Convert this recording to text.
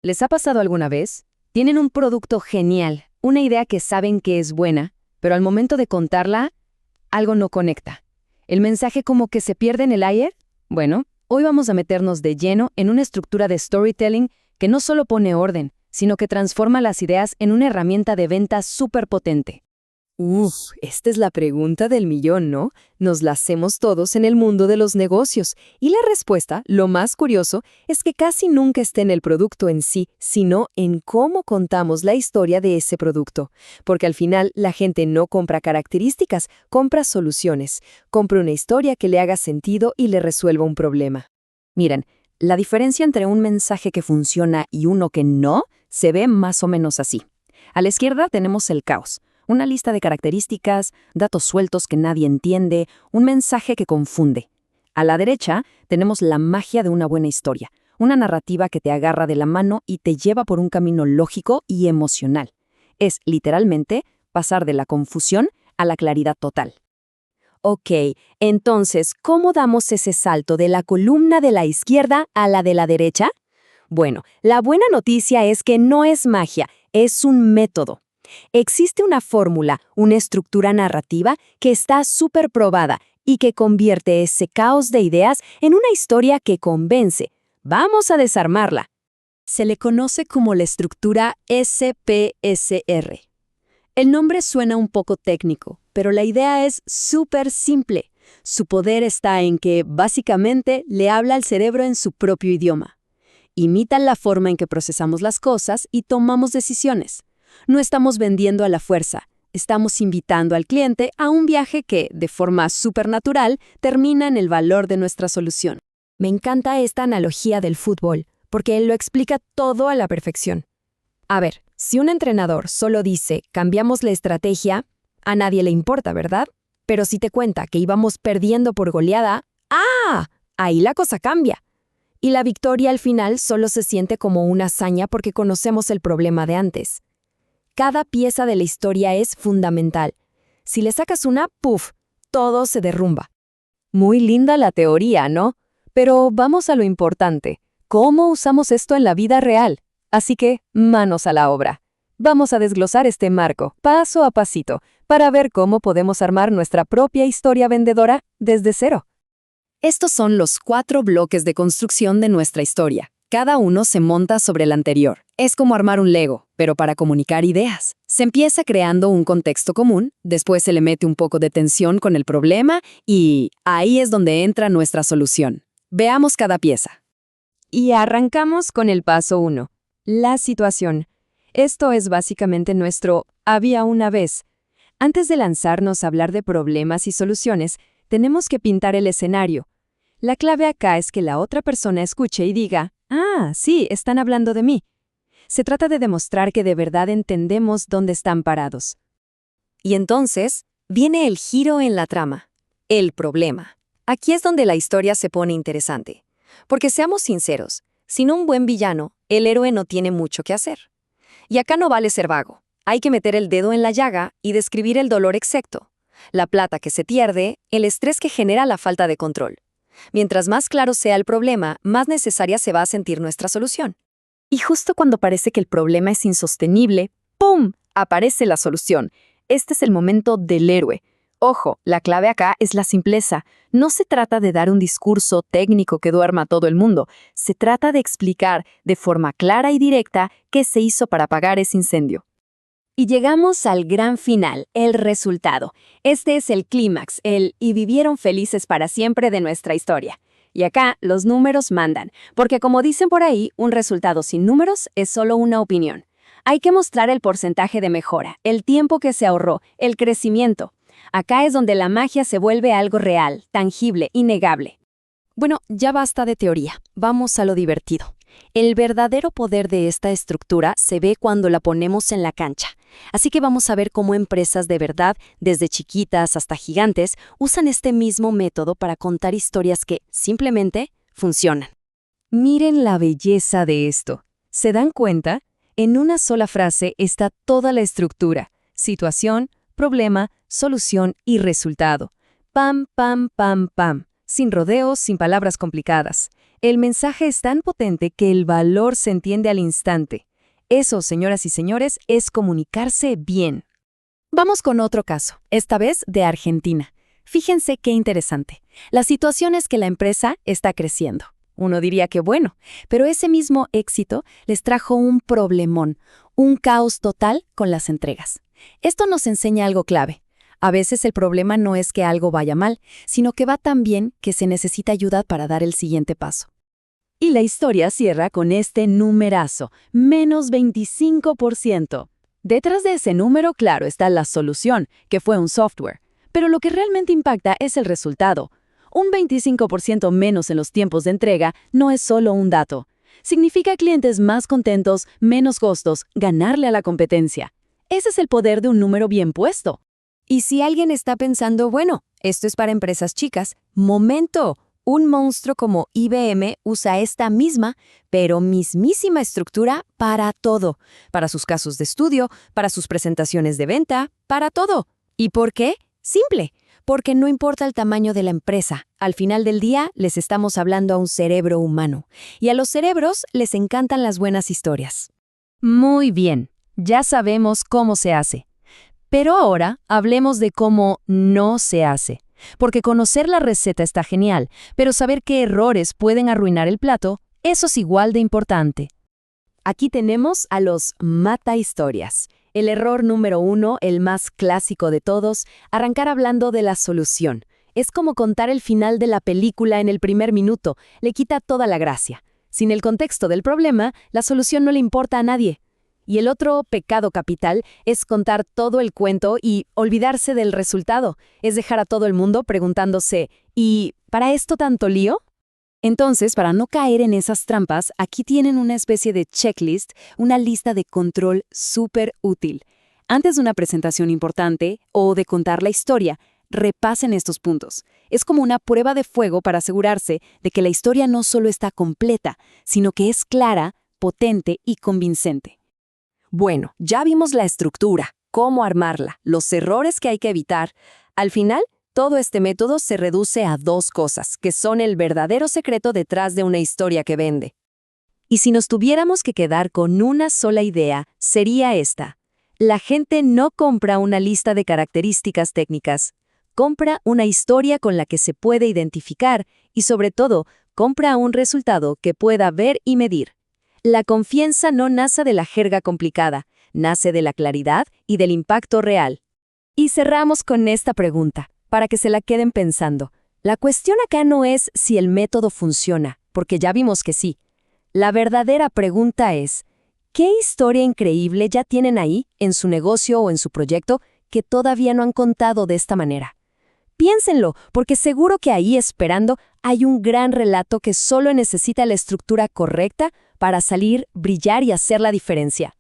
¿Les ha pasado alguna vez? Tienen un producto genial, una idea que saben que es buena, pero al momento de contarla, algo no conecta. ¿El mensaje como que se pierde en el aire? Bueno, hoy vamos a meternos de lleno en una estructura de storytelling que no solo pone orden, sino que transforma las ideas en una herramienta de venta súper potente. Esta es la pregunta del millón, ¿no? Nos la hacemos todos en el mundo de los negocios. Y la respuesta, lo más curioso, es que casi nunca está en el producto en sí, sino en cómo contamos la historia de ese producto. Porque al final la gente no compra características, compra soluciones. Compra una historia que le haga sentido y le resuelva un problema. Miren, la diferencia entre un mensaje que funciona y uno que no se ve más o menos así. A la izquierda tenemos el caos. Una lista de características, datos sueltos que nadie entiende, un mensaje que confunde. A la derecha tenemos la magia de una buena historia, una narrativa que te agarra de la mano y te lleva por un camino lógico y emocional. Es, literalmente, pasar de la confusión a la claridad total. Ok, entonces, ¿cómo damos ese salto de la columna de la izquierda a la de la derecha? Bueno, la buena noticia es que no es magia, es un método. Existe una fórmula, una estructura narrativa que está súper probada y que convierte ese caos de ideas en una historia que convence. Vamos a desarmarla. Se le conoce como la estructura SPSR. El nombre suena un poco técnico, pero la idea es súper simple. Su poder está en que, básicamente, le habla al cerebro en su propio idioma. Imitan la forma en que procesamos las cosas y tomamos decisiones. No estamos vendiendo a la fuerza, estamos invitando al cliente a un viaje que, de forma supernatural, termina en el valor de nuestra solución. Me encanta esta analogía del fútbol, porque él lo explica todo a la perfección. A ver, si un entrenador solo dice, cambiamos la estrategia, a nadie le importa, ¿verdad? Pero si te cuenta que íbamos perdiendo por goleada, ¡ah! Ahí la cosa cambia. Y la victoria al final solo se siente como una hazaña porque conocemos el problema de antes. Cada pieza de la historia es fundamental. Si le sacas una, ¡puf!, todo se derrumba. Muy linda la teoría, ¿no? Pero vamos a lo importante. ¿Cómo usamos esto en la vida real? Así que, manos a la obra. Vamos a desglosar este marco, paso a pasito, para ver cómo podemos armar nuestra propia historia vendedora desde cero. Estos son los 4 bloques de construcción de nuestra historia. Cada uno se monta sobre el anterior. Es como armar un Lego, pero para comunicar ideas. Se empieza creando un contexto común, después se le mete un poco de tensión con el problema y ahí es donde entra nuestra solución. Veamos cada pieza. Y arrancamos con el paso 1, la situación. Esto es básicamente nuestro había una vez. Antes de lanzarnos a hablar de problemas y soluciones, tenemos que pintar el escenario. La clave acá es que la otra persona escuche y diga, ah, sí, están hablando de mí. Se trata de demostrar que de verdad entendemos dónde están parados. Y entonces, viene el giro en la trama, el problema. Aquí es donde la historia se pone interesante. Porque seamos sinceros, sin un buen villano, el héroe no tiene mucho que hacer. Y acá no vale ser vago. Hay que meter el dedo en la llaga y describir el dolor exacto. La plata que se pierde, el estrés que genera la falta de control. Mientras más claro sea el problema, más necesaria se va a sentir nuestra solución. Y justo cuando parece que el problema es insostenible, ¡pum!, aparece la solución. Este es el momento del héroe. Ojo, la clave acá es la simpleza. No se trata de dar un discurso técnico que duerma a todo el mundo. Se trata de explicar de forma clara y directa qué se hizo para apagar ese incendio. Y llegamos al gran final, el resultado. Este es el clímax, el "y vivieron felices para siempre" de nuestra historia. Y acá los números mandan, porque como dicen por ahí, un resultado sin números es solo una opinión. Hay que mostrar el porcentaje de mejora, el tiempo que se ahorró, el crecimiento. Acá es donde la magia se vuelve algo real, tangible, innegable. Bueno, ya basta de teoría, vamos a lo divertido. El verdadero poder de esta estructura se ve cuando la ponemos en la cancha. Así que vamos a ver cómo empresas de verdad, desde chiquitas hasta gigantes, usan este mismo método para contar historias que, simplemente, funcionan. Miren la belleza de esto. ¿Se dan cuenta? En una sola frase está toda la estructura: situación, problema, solución y resultado. Pam, pam, pam, pam. Sin rodeos, sin palabras complicadas. El mensaje es tan potente que el valor se entiende al instante. Eso, señoras y señores, es comunicarse bien. Vamos con otro caso, esta vez de Argentina. Fíjense qué interesante. La situación es que la empresa está creciendo. Uno diría que bueno, pero ese mismo éxito les trajo un problemón, un caos total con las entregas. Esto nos enseña algo clave. A veces el problema no es que algo vaya mal, sino que va tan bien que se necesita ayuda para dar el siguiente paso. Y la historia cierra con este numerazo, menos 25%. Detrás de ese número, claro, está la solución, que fue un software. Pero lo que realmente impacta es el resultado. Un 25% menos en los tiempos de entrega no es solo un dato. Significa clientes más contentos, menos costos, ganarle a la competencia. Ese es el poder de un número bien puesto. Y si alguien está pensando, bueno, esto es para empresas chicas, ¡momento! Un monstruo como IBM usa esta misma, pero mismísima estructura para todo. Para sus casos de estudio, para sus presentaciones de venta, para todo. ¿Y por qué? Simple. Porque no importa el tamaño de la empresa, al final del día les estamos hablando a un cerebro humano. Y a los cerebros les encantan las buenas historias. Muy bien, ya sabemos cómo se hace. Pero ahora hablemos de cómo no se hace. Porque conocer la receta está genial, pero saber qué errores pueden arruinar el plato, eso es igual de importante. Aquí tenemos a los mata historias. El error número 1, el más clásico de todos, arrancar hablando de la solución. Es como contar el final de la película en el primer minuto, le quita toda la gracia. Sin el contexto del problema, la solución no le importa a nadie. Y el otro pecado capital es contar todo el cuento y olvidarse del resultado, es dejar a todo el mundo preguntándose, ¿y para esto tanto lío? Entonces, para no caer en esas trampas, aquí tienen una especie de checklist, una lista de control súper útil. Antes de una presentación importante o de contar la historia, repasen estos puntos. Es como una prueba de fuego para asegurarse de que la historia no solo está completa, sino que es clara, potente y convincente. Bueno, ya vimos la estructura, cómo armarla, los errores que hay que evitar. Al final, todo este método se reduce a 2 cosas, que son el verdadero secreto detrás de una historia que vende. Y si nos tuviéramos que quedar con una sola idea, sería esta. La gente no compra una lista de características técnicas. Compra una historia con la que se puede identificar y, sobre todo, compra un resultado que pueda ver y medir. La confianza no nace de la jerga complicada, nace de la claridad y del impacto real. Y cerramos con esta pregunta, para que se la queden pensando. La cuestión acá no es si el método funciona, porque ya vimos que sí. La verdadera pregunta es, ¿qué historia increíble ya tienen ahí, en su negocio o en su proyecto, que todavía no han contado de esta manera? Piénsenlo, porque seguro que ahí esperando hay un gran relato que solo necesita la estructura correcta para salir, brillar y hacer la diferencia.